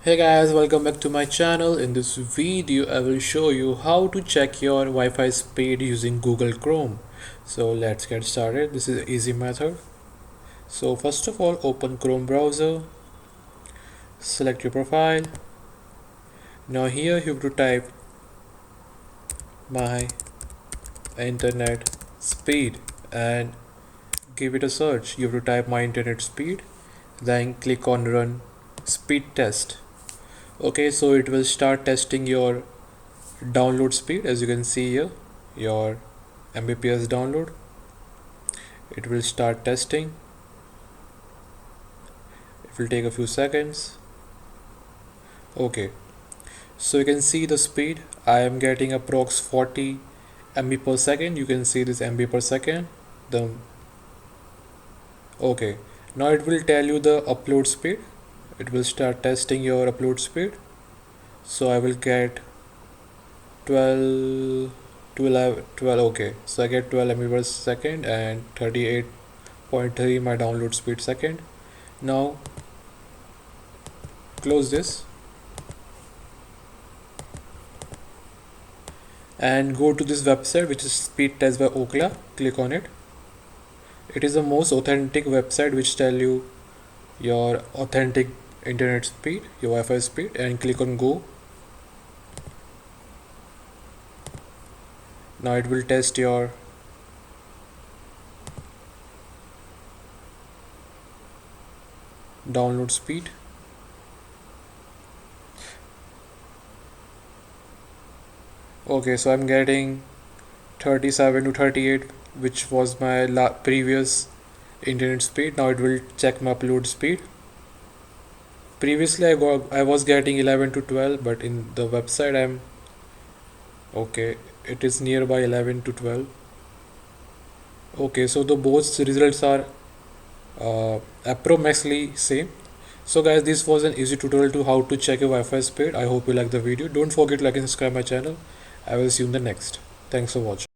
Hey guys, welcome back to my channel. In this video I will show you how to check your Wi-Fi speed using Google Chrome. So let's get started. This is an easy method. So first of all, open Chrome browser, select your profile. Now here you have to type my internet speed and give it a search. You have to type my internet speed, then click on run speed test. Okay, so it will start testing your download speed. As you can see here, your Mbps download, it will start testing. It will take a few seconds. Okay, so you can see the speed. I am getting approx 40 MB per second. You can see this MB per second. Okay, now it will tell you the upload speed. It will start testing your upload speed. So I will get 12 12. Okay, so I get 12 MB per second and 38.3 my download speed second. Now close this and go to this website, which is Speedtest by Ookla. Click on it. It is the most authentic website which tell you your authentic internet speed, your Wi-Fi speed, and click on go. Now it will test your download speed. Okay, so I'm getting 37 to 38, which was my previous internet speed. Now it will check my upload speed. Previously I was getting 11 to 12, but in the website I'm okay, it is nearby 11 to 12. Okay, so the both results are approximately same. So guys, this was an easy tutorial to how to check your Wi-Fi speed. I hope you like the video. Don't forget to like and subscribe my channel. I will see you in the next. Thanks for watching.